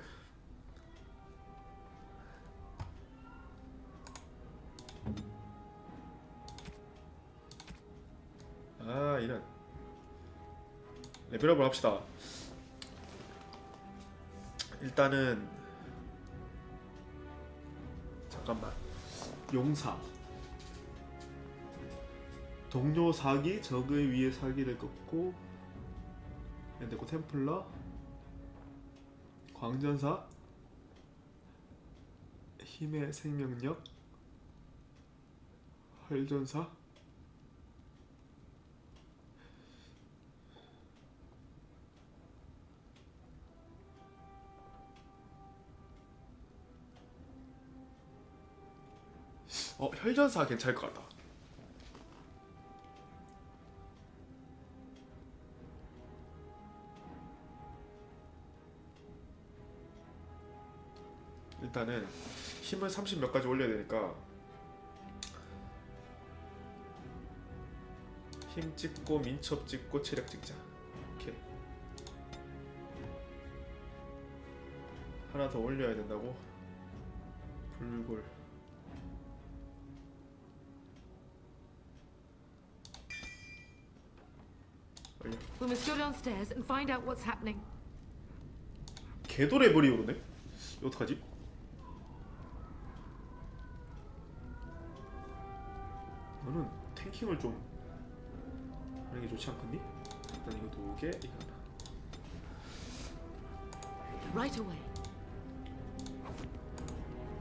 아 이런. 레벨업을 합시다. 일단은 잠깐만. 용사. 동료 사기, 적의 위에 사기를 꺾고 엔데코 템플러, 광전사, 힘의 생명력, 혈전사, 혈전사 괜찮을 것 같다. 일단은 힘을 30 몇 가지 올려야 되니까 힘 찍고 민첩 찍고 체력 찍자. 오케이. 하나 더 올려야 된다고? 불굴. 올려. We must go downstairs and find out what's happening. 개도 레벨이 오르네? 이거 어떡하지? 너는 탱킹을 좀 하는 게 좋지 않겠니? 일단 이거 2개, 이거 하나. Right away.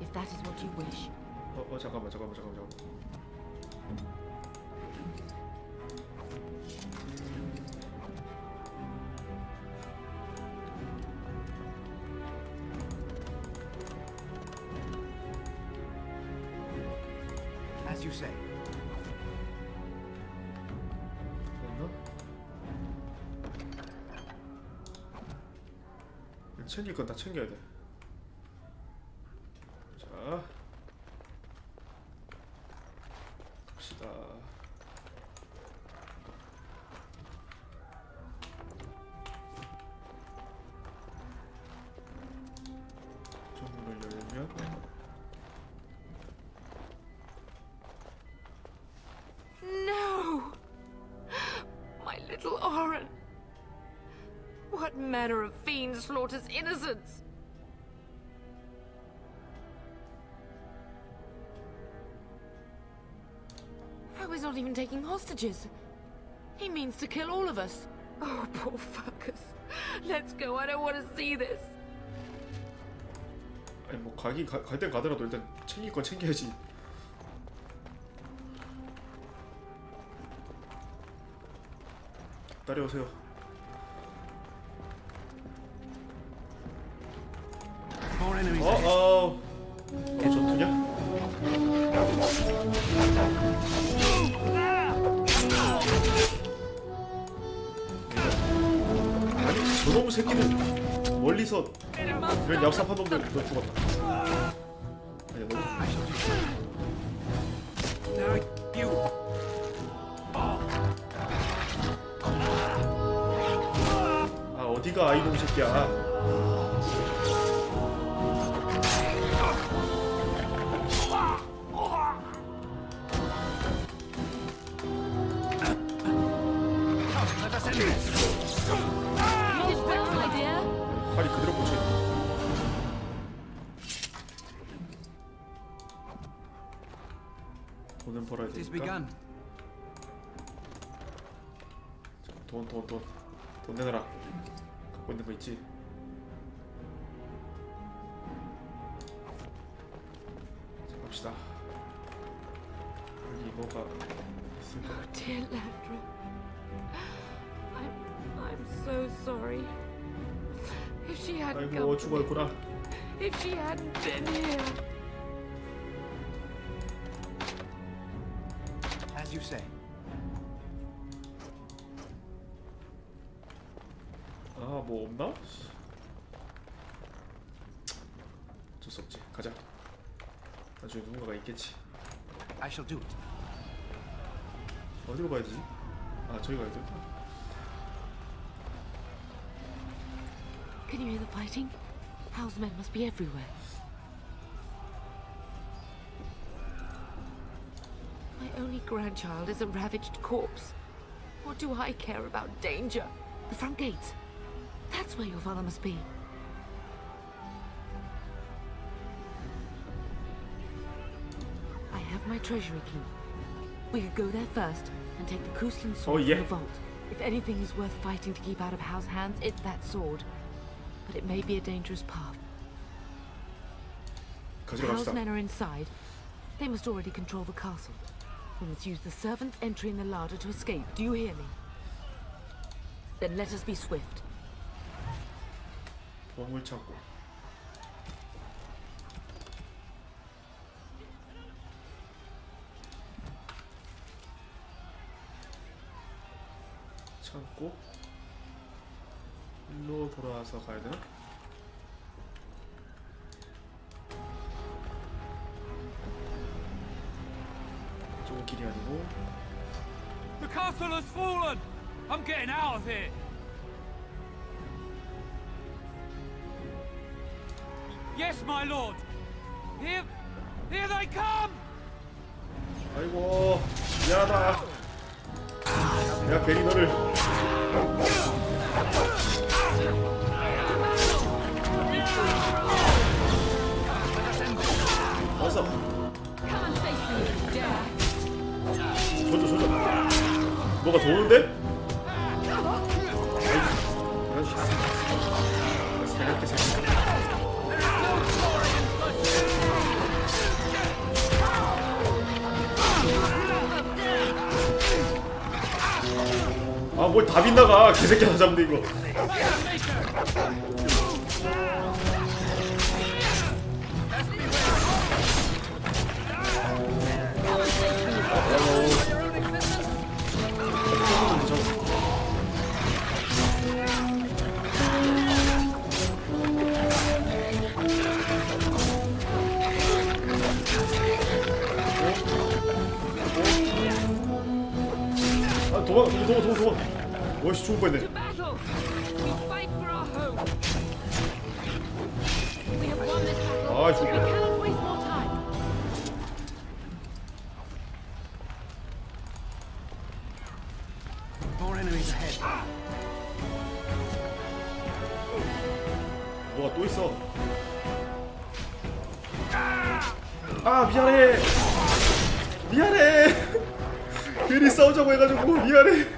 If that is what you wish. 잠깐만. As you say. 됐나? 챙길 건 다 챙겨야 돼. 자, 갑시다. 문을 열면 No! My little Oren! What manner of fiend slaughters innocents? How he's not even taking hostages? He means to kill all of us. Oh, poor fuckers. Let's go, I don't want to see this. 아니 뭐 갈 땐 가더라도 일단 챙길 건 챙겨야지. 따라오세요. 이게 전투냐? 아니 저놈 새끼들 멀리서 이런 얍삽한 놈들 너 죽었다. 아니 너 어디가 이놈 새끼야. 팔이 그대로 꽂혀. 돈은 벌어야 되니까. 돈 내놔라. 갖고 있는 거 있지? 자, 갑시다. 여기 뭐가 있을까? Oh dear Landra. I'm so sorry. If she hadn't come 아이고 to me, 죽었구나. if she hadn't been here. As you say. 아, 뭐 없나? 어쩔 수 없지. 가자. 나중에 누군가가 있겠지. I shall do it. 어디로 가야 되지? 아, 저기 가야 되구나. Can you hear the fighting? Hal's men must be everywhere. My only grandchild is a ravaged corpse. What do I care about danger? The front gates. That's where your father must be. I have my treasury key. We could go there first and take the Kuslan sword from the vault. If anything is worth fighting to keep out of Hal's hands, it's that sword. But it may be a dangerous path. Hal's men are inside. They must already control the castle. We must use the servants' entry in the larder to escape. Do you hear me? Then let us be swift. 보물 창고. 참고 일로 돌아와서 가야 되나? 저건 길이 아니고. The castle has fallen! I'm getting out of here! Yes, my lord! Here they come! 아이고 미안하다. 내가 괜히 너를 어서 조져 뭐가 도는데? 아 뭘 다 빗나가 개새끼 하나 잡는데 이거. 도망. 멋이 죽을 뻔했네. 아, 죽을 뻔. 뭐가 또 있어? 아, 미안해. 괜히 싸우자고 해가지고 미안해.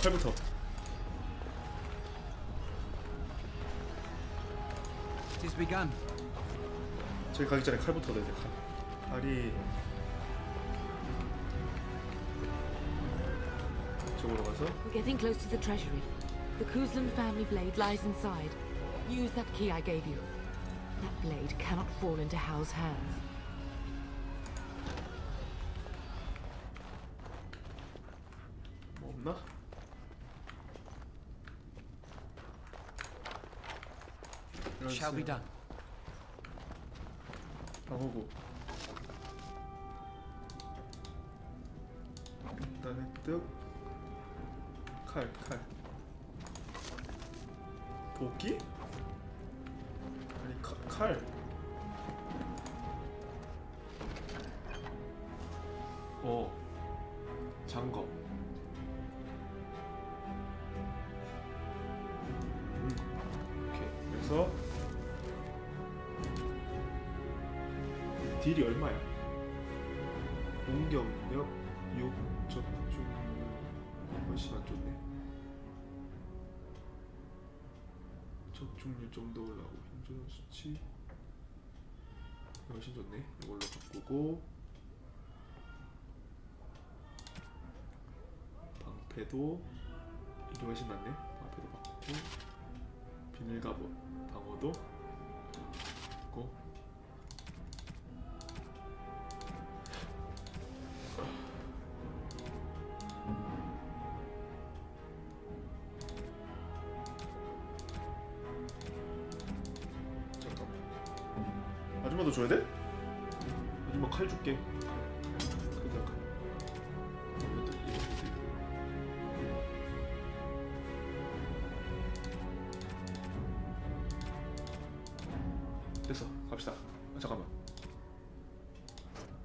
칼부터. 저기 가기 전에 칼부터 넣어야 돼. 칼이 저쪽으로 가서. We're getting close to the treasury. The Kuzlan family blade lies inside. Use that key I gave you. That blade cannot fall into Hal's hands. 뭐 없나? Shall be done. 방어구. 일단 획득. 칼. 도끼? 아니 칼. 장검. 오케이. 그래서 딜이 얼마야? 공격력 6 적중 훨씬 안 좋네. 적중률 좀 더 올라가고 힘조절 수치 훨씬 좋네. 이걸로 바꾸고 방패도 이게 훨씬 낫네. 방패도 바꾸고 비늘 갑옷 방어도 바꾸고 아줌마도 줘야 돼? 아줌마 칼 줄게. 됐어. 갑시다. 아, 잠깐만.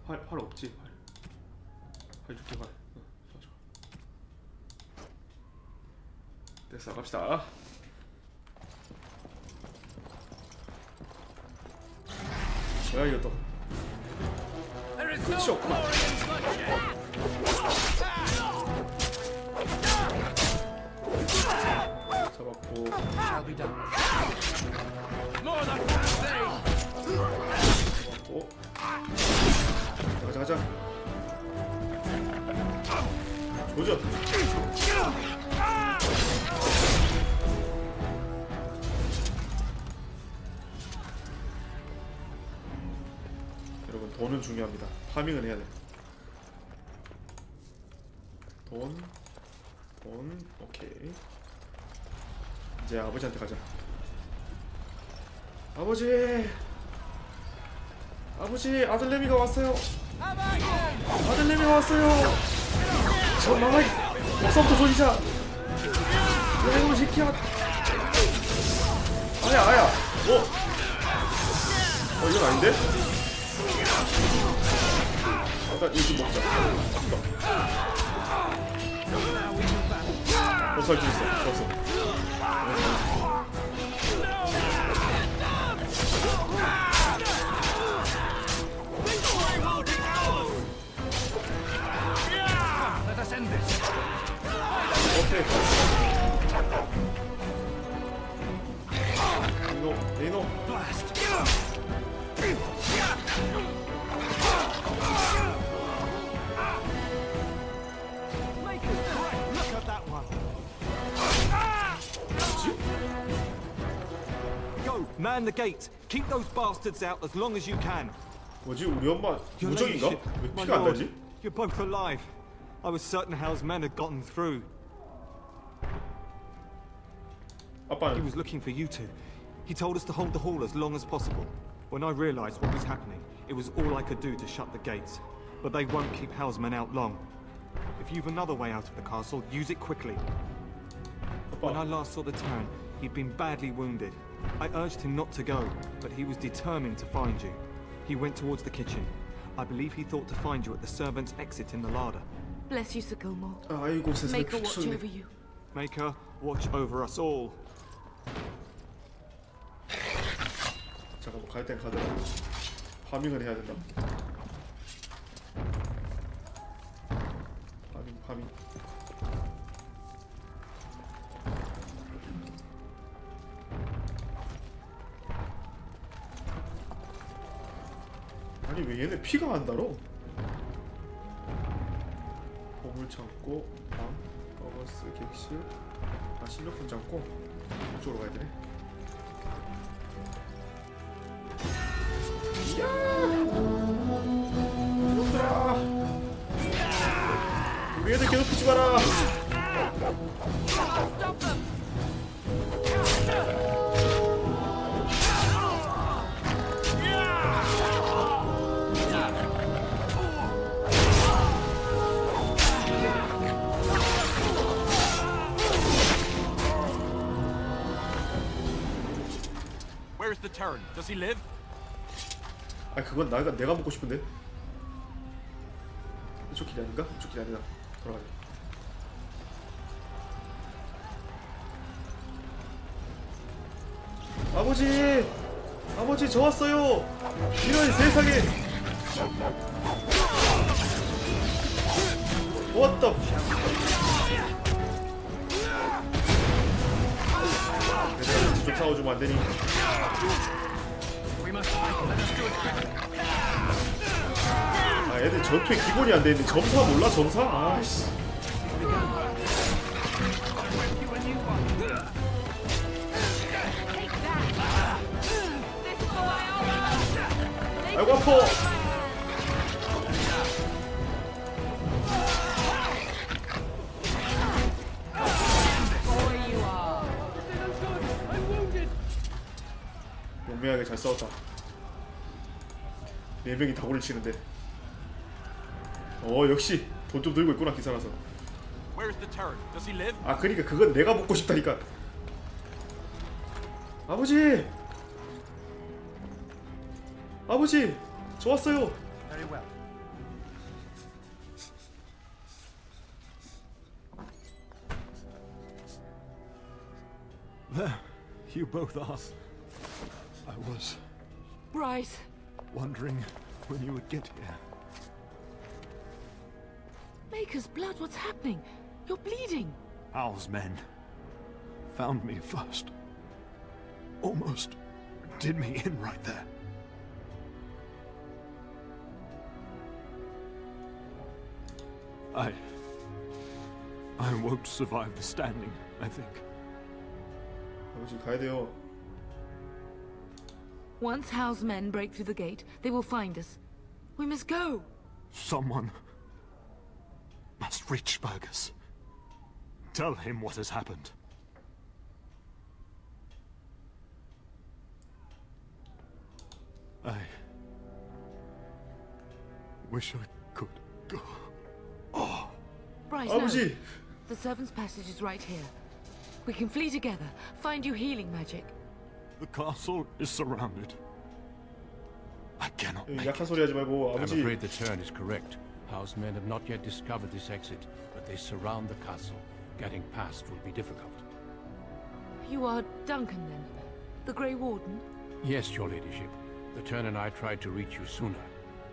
활 없지? 활 줄게. 활. 좋아. 됐어. 갑시다. 뭐야 이거 또. 끝이 없구나. 잡았고. 잡았고. 가자. 조져. 돈은 중요합니다. 파밍은 해야 돼. 돈, 오케이. 이제 아버지한테 가자. 아버지, 아들내미가 왔어요. 아들내미가 왔어요. 저 나가이. 벌써부터 조지자. 야, 이놈 새끼야. 아야. 이건 아닌데? 일단 이거 좀 먹자. 살 수 있어. 좋았어. 오케이. 이노. Go, man the gates. Keep those bastards out as long as you can. 뭐지? 우리 엄마 무적인가? 왜 My 피가 안 lord, 나지? you're both alive. I was certain Hal's men had gotten through. He was looking for you two. He told us to hold the hall as long as possible. When I realized what was happening, it was all I could do to shut the gates. But they won't keep Hal's men out long. If you've another way out of the castle, use it quickly. When I last saw the Terran, he'd been badly wounded. I urged him not to go, but he was determined to find you. He went towards the kitchen. I believe he thought to find you at the servants' exit in the larder. Bless you, Sir Gilmore. 아이고 세상에. Make her watch over you. Make her watch over us all. 잠깐만, 갈 땐 가더라. 파밍을 해야 된다. 파밍. 아니 왜 얘네 피가 안 달어? 보물창고, 방, 버거스, 객실, 식료품 창고. 이쪽으로 가야 되네. 이야! 이놈들아! 우리 애들 괴롭히지 마라! Where's the Terran? Does he live? 아 그건 내가 먹고 싶은데. 이쪽 길이 아닌가? 이쪽 길이 아니다. 돌아가자. 아버지 저 왔어요. 이런 세상에. What the? 얘들아 좀 싸워주면 안 되니? 아 애들 전투에 기본이 안 되는데 점사 몰라 점사? 아씨. 아이고 아파. 용맹하게 잘 싸웠다. 4명이 다구를 치는데. 역시 돈 좀 들고 있구나 기사라서. 아 그니까 그건 내가 먹고 싶다니까. 아버지 저 왔어요. Very well. There, you both are. I was Bryce. wondering when you would get here. Maker's blood, what's happening? You're bleeding. Hal's men found me first. Almost did me in right there. I won't survive the standing, I think. 아버지 가야 돼요. Once Hal's men break through the gate, they will find us. We must go. Someone must reach Fergus. Tell him what has happened. I wish I could go. Oh. Bryce, 아버지. no. The servant's passage is right here. We can flee together, find you healing magic. The castle is surrounded. I cannot make 약한 소리 하지 말고 I'm 아버지. afraid the Turn is correct. House men have not yet discovered this exit, but they surround the castle. Getting past will be difficult. You are Duncan, then? The Grey Warden? Yes, your ladyship. The Turn and I tried to reach you sooner.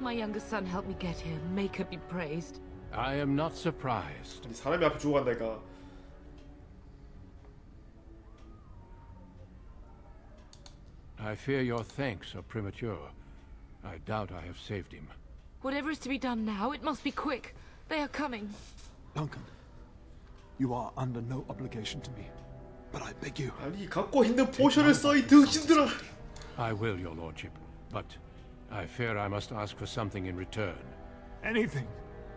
My younger son helped me get here. Make her be praised. I am not surprised. 아니, 사람이 앞에 죽어간다니까. I fear your thanks are premature. I doubt I have saved him. Whatever is to be done now, it must be quick. They are coming. Duncan, you are under no obligation to me, but I beg you. 아니 갖고 있는 포션을 써 이 등신들아. I will, your lordship, but I fear I must ask for something in return. Anything.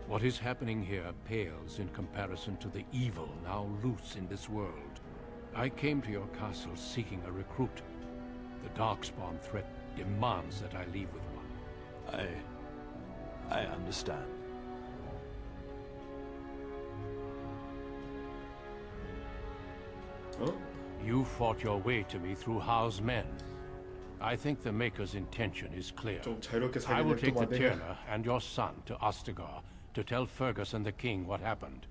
What is happening here pales in comparison to the evil now loose in this world. I came to your castle seeking a recruit. The Darkspawn threat demands that I leave with one. I understand. Huh? You fought your way to me through Howe's men. I think the Maker's intention is clear. 좀 자유롭게 I will 살기는 take 좀 the 안 되냐? Tierna and your son to Ostagar to tell Fergus and the king what happened.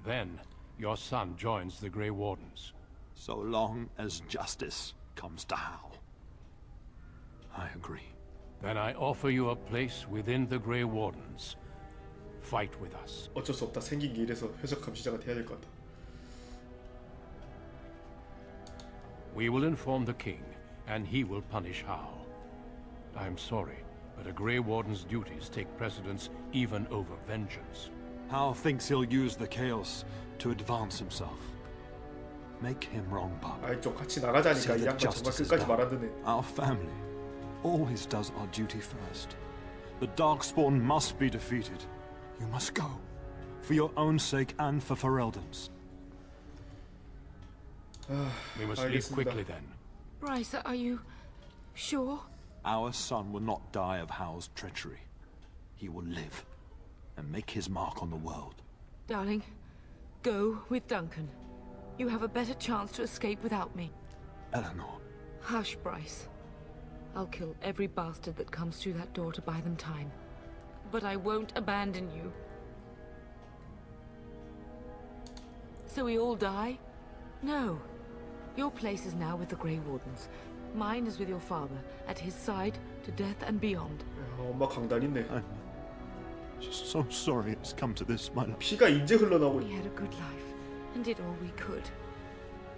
Then, your son joins the Grey Wardens. So long as justice comes to Hal. I agree. Then I offer you a place within the Grey Wardens. Fight with us. 어쩔 수 없다. 생긴 게 이래서 해적 감시자가 돼야 될 것 같다. We will inform the king, and he will punish Howe. I am sorry, but a Grey Warden's duties take precedence even over vengeance. Hal thinks he'll use the chaos to advance himself. Make him wrong, Bob. 아이 좀 같이 나가자니까 이 양반 정말 끝까지 말 안 듣네. Our family always does our duty first. The Darkspawn must be defeated. You must go. For your own sake and for Ferelden's. We must leave quickly then. Bryce, are you sure? Our son will not die of Hal's treachery. He will live and make his mark on the world. Darling, go with Duncan. You have a better chance to escape without me. Eleanor. Hush, Bryce. I'll kill every bastard that comes through that door to buy them time. But I won't abandon you. So we all die? No. Your place is now with the Grey Wardens. Mine is with your father, at his side, to death and beyond. 엄마 강단 있네. I'm so sorry it's come to this, my love. 피가 이제 흘러나오고. We had a good life, and did all we could.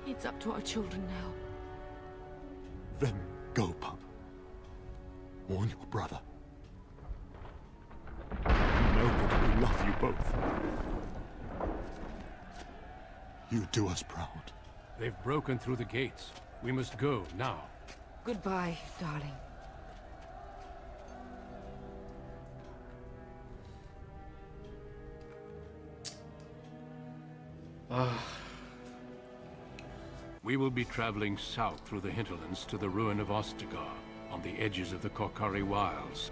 It's up to our children now. Then go, pup. Warn your brother. You know that we love you both. You do us proud. They've broken through the gates. We must go now. Goodbye, darling. We will be traveling south through the hinterlands to the ruin of Ostagar, on the edges of the Korkari Wilds.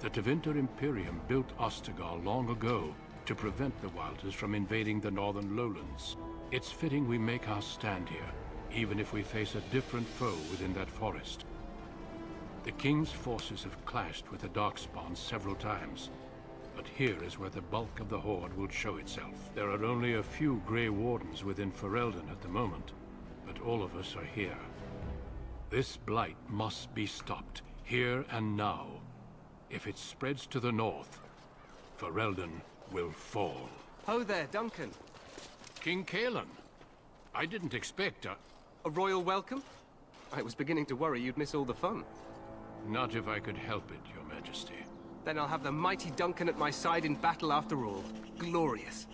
The Tevinter Imperium built Ostagar long ago to prevent the Wilders from invading the northern lowlands. It's fitting we make our stand here, even if we face a different foe within that forest. The King's forces have clashed with the Darkspawn several times, but here is where the bulk of the Horde will show itself. There are only a few Grey Wardens within Ferelden at the moment, but all of us are here. This blight must be stopped, here and now. If it spreads to the north, Ferelden will fall. Ho there, Duncan. King Kaelan. I didn't expect a royal welcome? I was beginning to worry you'd miss all the fun. Not if I could help it, Your Majesty. Then I'll have the mighty Duncan at my side in battle after all. Glorious.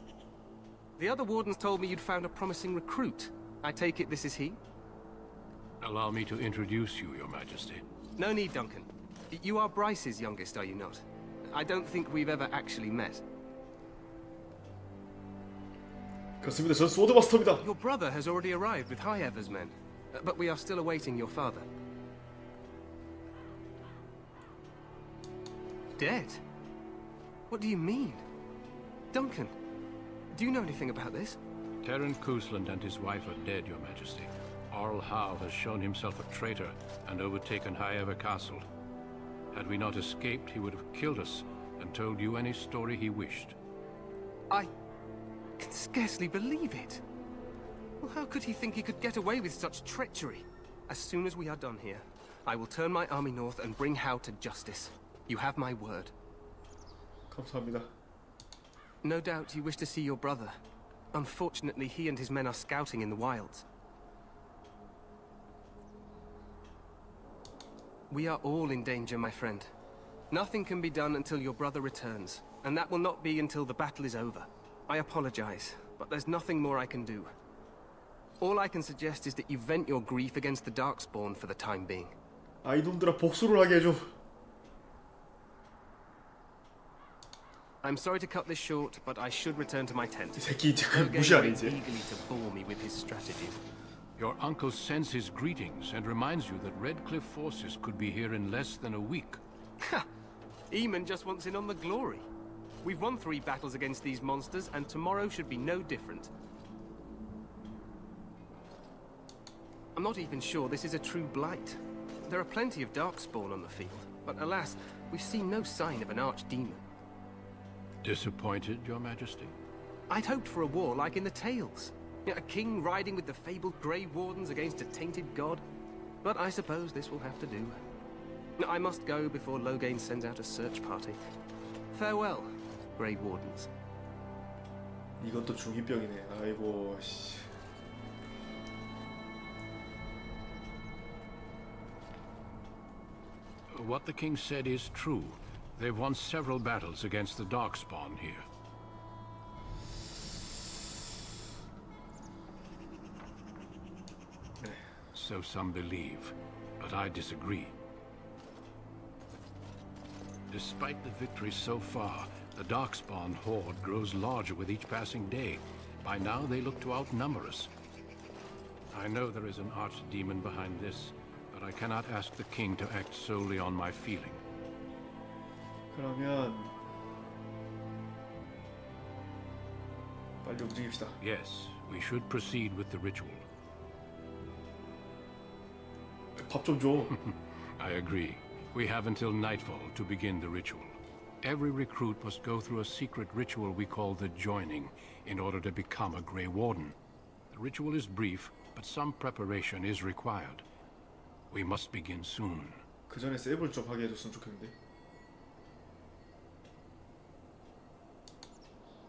The other wardens told me you'd found a promising recruit. I take it this is he? Allow me to introduce you, Your Majesty. No need, Duncan. You are Bryce's youngest, are you not? I don't think we've ever actually met. 그렇습니다. 전 소드마스터입니다. Your brother has already arrived with High-Ever's men, but we are still awaiting your father. Dead? What do you mean? Duncan, do you know anything about this? Terran Cousland and his wife are dead, Your Majesty. Arl Howe has shown himself a traitor and overtaken High-Ever Castle. Had we not escaped, he would have killed us and told you any story he wished. I can scarcely believe it. Well, how could he think he could get away with such treachery? As soon as we are done here, I will turn my army north and bring Howe to justice. You have my word. 감사합니다. No doubt you wish to see your brother. Unfortunately, he and his men are scouting in the wilds. We are all in danger, my friend. Nothing can be done until your brother returns, and that will not be until the battle is over. I apologize, but there's nothing more I can do. All I can suggest is that you vent your grief against the Darkspawn for the time being. 아, 이놈들아 복수를 하게 해줘. I'm sorry to cut this short, but I should return to my tent. 이 새끼 이제 그 Loghain 무시하네 waits 이제. eagerly to bore me with his strategies. Your uncle sends his greetings and reminds you that Redcliffe forces could be here in less than a week. Ha! Eamon just wants in on the glory. We've won 3 battles against these monsters, and tomorrow should be no different. I'm not even sure this is a true blight. There are plenty of Darkspawn on the field, but alas, we've seen no sign of an archdemon. Disappointed, Your Majesty? I'd hoped for a war like in the tales. A king riding with the fabled Grey Wardens against a tainted god. But I suppose this will have to do. I must go before Loghain sends out a search party. Farewell, Grey Wardens. 이건 또 중이병이네. 아이고 씨. What the king said is true. They've won several battles against the Darkspawn here. So some believe, but I disagree. Despite the victories so far, the Darkspawn horde grows larger with each passing day. By now they look to outnumber us. I know there is an archdemon behind this, but I cannot ask the king to act solely on my feeling. 그러면 빨리 움직입시다. Yes, we should proceed with the ritual. 밥 좀 줘. I agree. We have until nightfall to begin the ritual. Every recruit must go through a secret ritual we call the Joining in order to become a Grey Warden. The ritual is brief, but some preparation is required. We must begin soon. 그 전에 세이브를 좀 하게 해줬으면 좋겠는데.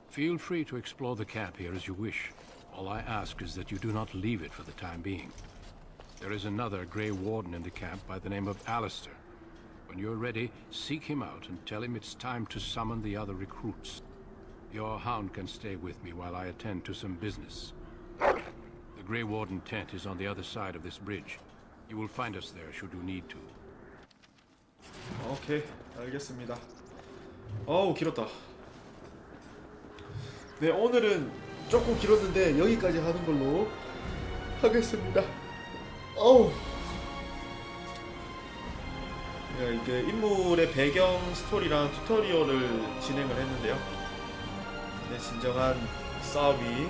Feel free to explore the camp here as you wish. All I ask is that you do not leave it for the time being. There is another Grey Warden in the camp by the name of Alistair. When you're ready, seek him out and tell him it's time to summon the other recruits. Your hound can stay with me while I attend to some business. The Grey Warden tent is on the other side of this bridge. You will find us there should you need to. 오케이, 알겠습니다. 어우, 길었다. 네, 오늘은 조금 길었는데 여기까지 하는 걸로 하겠습니다. 어우. 이게 인물의 배경 스토리랑 튜토리얼을 진행을 했는데요. 이제 진정한 싸움이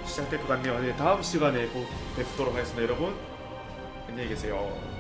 시작될 것 같네요. 네, 다음 시간에 뵙도록 하겠습니다. 여러분, 안녕히 계세요.